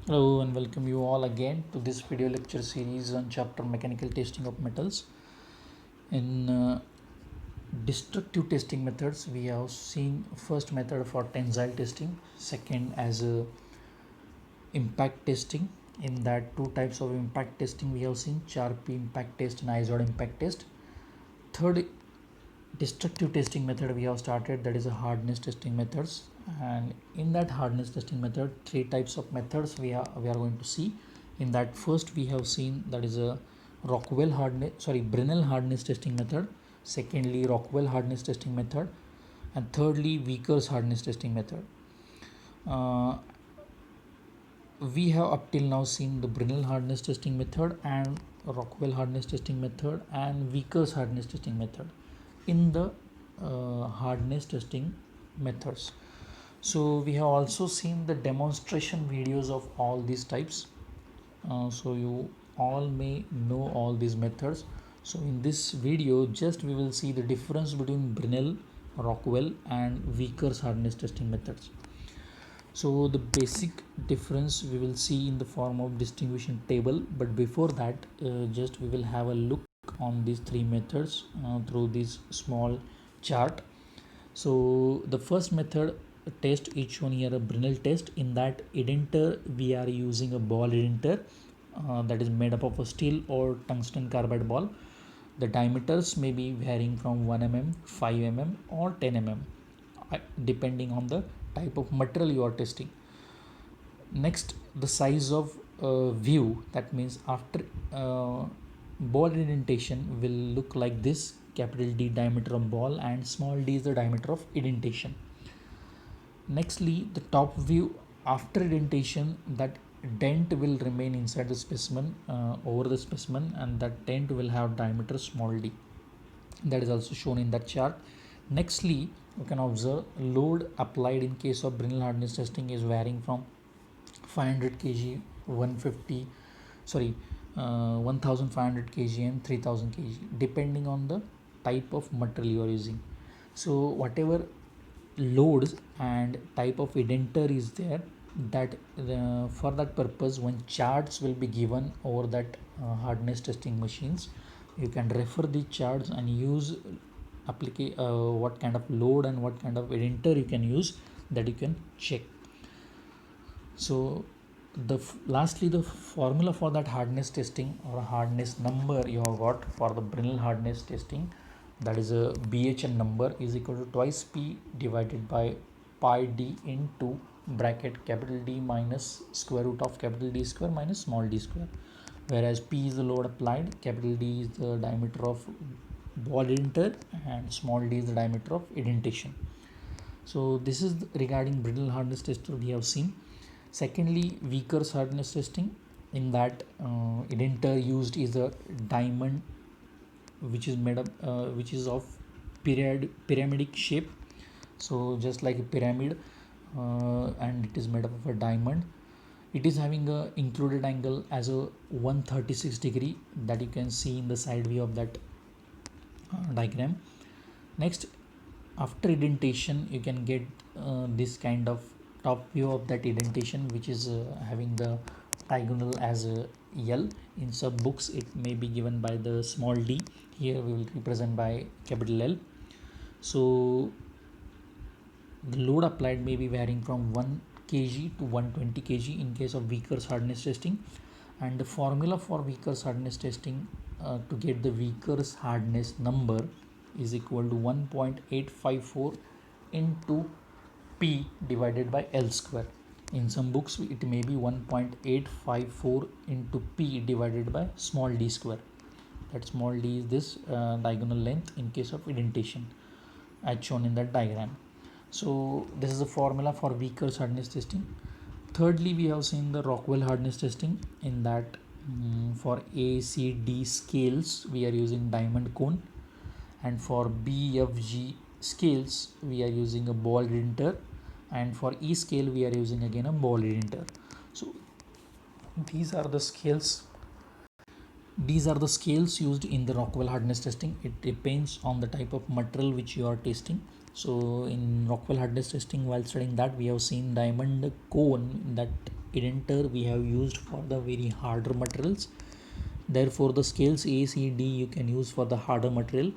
Hello and welcome you all again to this video lecture series on chapter mechanical testing of metals. In destructive testing methods, we have seen first method for tensile testing, second as a impact testing. In that two types of impact testing we have seen Charpy impact test and IZOD impact test. Third destructive testing method we have started, that is a hardness testing methods, and in that hardness testing method three types of methods we are going to see. In that first we have seen that is a Brinell hardness testing method, secondly Rockwell hardness testing method, and thirdly Vickers hardness testing method. We have up till now seen the Brinell hardness testing method and Rockwell hardness testing method and Vickers hardness testing method in the hardness testing methods. So we have also seen the demonstration videos of all these types. So you all may know all these methods. So in this video just we will see the difference between Brinell, Rockwell and Vickers hardness testing methods. So the basic difference we will see in the form of distribution table, but before that just we will have a look on these three methods through this small chart. So the first method test is shown here, a Brinell test. In that edenter we are using a ball edenter that is made up of a steel or tungsten carbide ball. The diameters may be varying from 1 mm, 5 mm or 10 mm depending on the type of material you are testing. Next, the size of view, that means after ball indentation will look like this: capital D diameter of ball and small d is the diameter of indentation. Nextly, the top view after indentation, that dent will remain inside the specimen over the specimen, and that dent will have diameter small d. That is also shown in that chart. Nextly, you can observe load applied in case of Brinell hardness testing is varying from 500 kg, 150, 1500 kg and 3000 kg depending on the type of material you are using. So whatever loads and type of edenter is there, that for that purpose when charts will be given over that hardness testing machines, you can refer the charts and use what kind of load and what kind of edenter you can use, that you can check. So lastly, the formula for that hardness testing or hardness number you have got for the Brinell hardness testing, that is a BHN number is equal to twice P divided by pi d into bracket capital D minus square root of capital D square minus small d square, whereas P is the load applied, capital D is the diameter of ball edenter and small d is the diameter of indentation. So this is regarding Brinell hardness tester we have seen. Secondly, Vickers hardness testing. In that edenter used is a diamond which is made up which is of pyramidic shape, so just like a pyramid, and it is made up of a diamond. It is having a included angle as a 136 degree, that you can see in the side view of that diagram. Next, after indentation you can get this kind of top view of that indentation, which is having the diagonal as a L. In some books it may be given by the small d, here we will represent by capital L. So the load applied may be varying from 1 kg to 120 kg in case of Vickers hardness testing, and the formula for Vickers hardness testing to get the Vickers hardness number is equal to 1.854 into P divided by L square. In some books it may be 1.854 into P divided by small d square. That small d is this diagonal length in case of indentation as shown in that diagram. So this is the formula for Vickers hardness testing. Thirdly, we have seen the Rockwell hardness testing. In that for A, C, D scales we are using diamond cone, and for B, F, G scales we are using a ball edenter, and for E scale we are using again a ball edenter. So these are the scales used in the Rockwell hardness testing. It depends on the type of material which you are testing. So in Rockwell hardness testing, while studying that, we have seen diamond cone, that indenter we have used for the very harder materials. Therefore the scales A, C, D you can use for the harder material,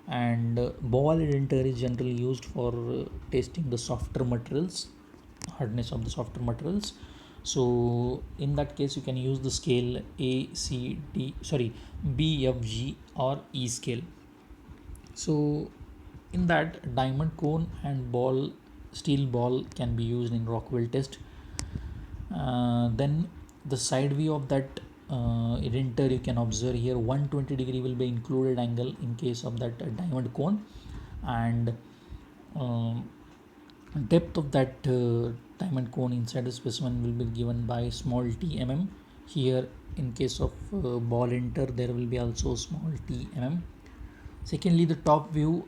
and ball indenter is generally used for testing the softer materials, hardness of the softer materials. So in that case you can use the scale A, C, D, sorry, B, F, G or E scale. So in that, diamond cone and ball, steel ball can be used in Rockwell test. Then the side view of that indenter you can observe here, 120 degree will be included angle in case of that diamond cone, and um, depth of that diamond cone inside the specimen will be given by small t mm. Here in case of ball inter there will be also small t mm. Secondly, the top view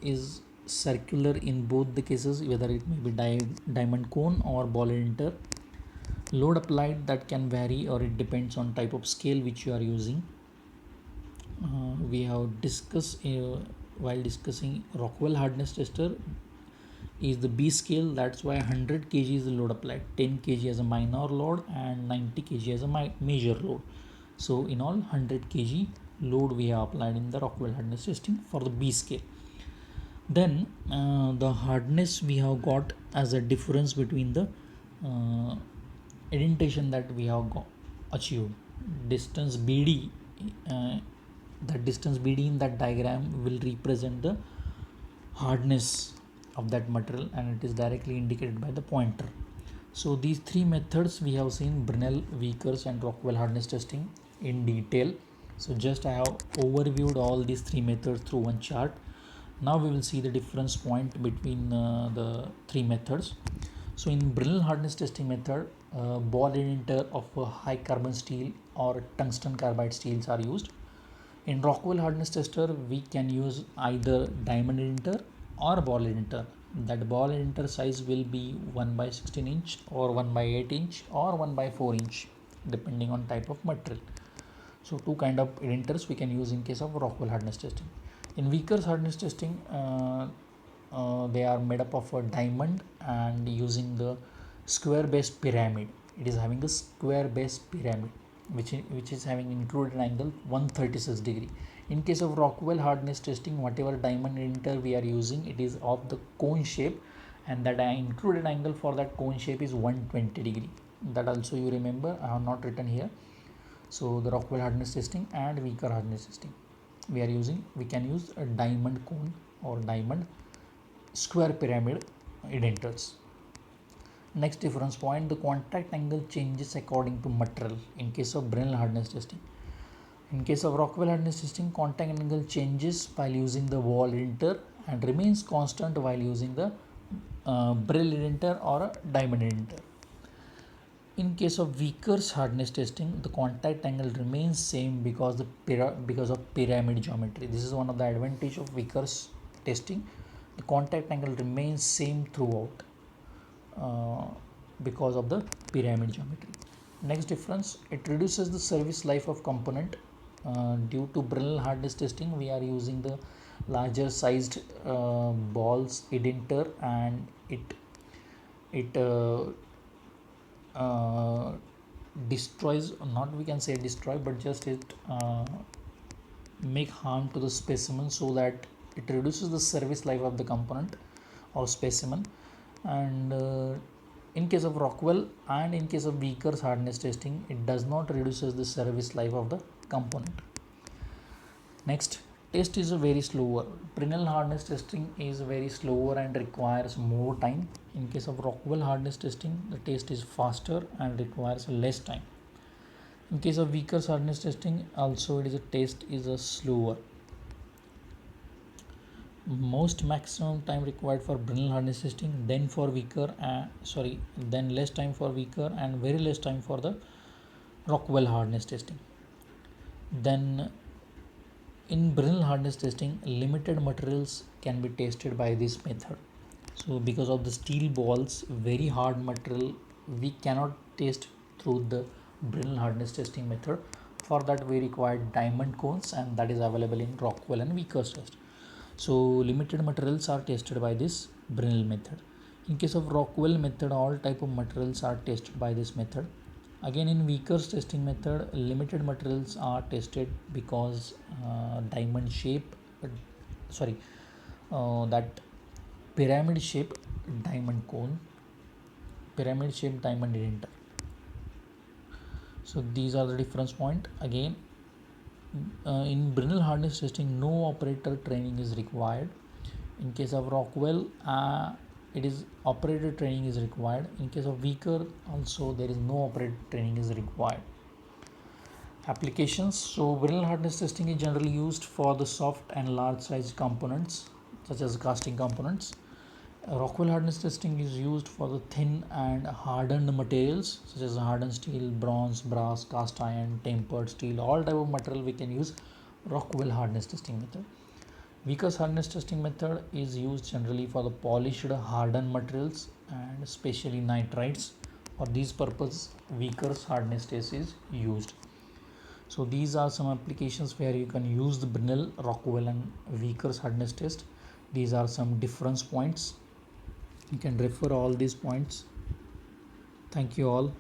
is circular in both the cases, whether it may be diamond cone or ball inter. Load applied that can vary, or it depends on type of scale which you are using. We have discussed while discussing Rockwell hardness tester is the B scale. That's why 100 kg is the load applied, 10 kg as a minor load and 90 kg as a major load. So in all 100 kg load we have applied in the Rockwell hardness testing for the B scale. Then the hardness we have got as a difference between the indentation that we have achieved. Distance BD, that distance BD in that diagram will represent the hardness of that material, and it is directly indicated by the pointer. So these three methods we have seen: Brinell, Vickers and Rockwell hardness testing in detail. So just I have overviewed all these three methods through one chart. Now we will see the difference point between the three methods. So in Brinell hardness testing method, ball indenter of high carbon steel or tungsten carbide steels are used. In Rockwell hardness tester, we can use either diamond indenter or ball indenter. That ball indenter size will be 1 by 16 inch or 1 by 8 inch or 1 by 4 inch depending on type of material. So two kind of indenters we can use in case of Rockwell hardness testing. In Vickers hardness testing, they are made up of a diamond and using the square base pyramid. It is having a square base pyramid which is having included angle 136 degree. In case of Rockwell hardness testing, whatever diamond indenter we are using, it is of the cone shape, and that included angle for that cone shape is 120 degree. That also you remember, I have not written here. So the Rockwell hardness testing and Vickers hardness testing, we can use a diamond cone or diamond square pyramid indenters. Next difference point, the contact angle changes according to material in case of Brinell hardness testing. In case of Rockwell hardness testing, contact angle changes while using the wall indenter and remains constant while using the Brinell indenter or a diamond indenter. In case of Vickers hardness testing, the contact angle remains same because of pyramid geometry. This is one of the advantage of Vickers testing. The contact angle remains same throughout because of the pyramid geometry. Next difference, it reduces the service life of component. Due to Brinell hardness testing, we are using the larger sized balls indenter, and it destroys, not we can say destroy, but just it make harm to the specimen, so that it reduces the service life of the component or specimen. And in case of Rockwell and in case of Vickers hardness testing, it does not reduces the service life of the component. Next, test is a very slower. Brinell hardness testing is very slower and requires more time. In case of Rockwell hardness testing, the test is faster and requires less time. In case of Vickers hardness testing, also it is a test is a slower. Most maximum time required for Brinell hardness testing, then for Vickers, then less time for Vickers and very less time for the Rockwell hardness testing. Then in Brinell hardness testing, limited materials can be tested by this method. So because of the steel balls, very hard material, we cannot test through the Brinell hardness testing method. For that we require diamond cones, and that is available in Rockwell and Vickers test. So limited materials are tested by this Brinell method. In case of Rockwell method, all type of materials are tested by this method. Again, in Vickers testing method, limited materials are tested because diamond shape, sorry, that pyramid shape diamond cone, pyramid shape diamond didn't. So these are the difference point. Again, in Brinell hardness testing, no operator training is required. In case of Rockwell, it is operator training is required. In case of Vickers, also there is no operator training is required. Applications. So Brinell hardness testing is generally used for the soft and large size components such as casting components. Rockwell hardness testing is used for the thin and hardened materials such as hardened steel, bronze, brass, cast iron, tempered steel, all type of material we can use Rockwell hardness testing method. Vickers hardness testing method is used generally for the polished hardened materials and especially nitrides. For these purpose, Vickers hardness test is used. So these are some applications where you can use the Brinell, Rockwell and Vickers hardness test. These are some difference points. You can refer all these points. Thank you all.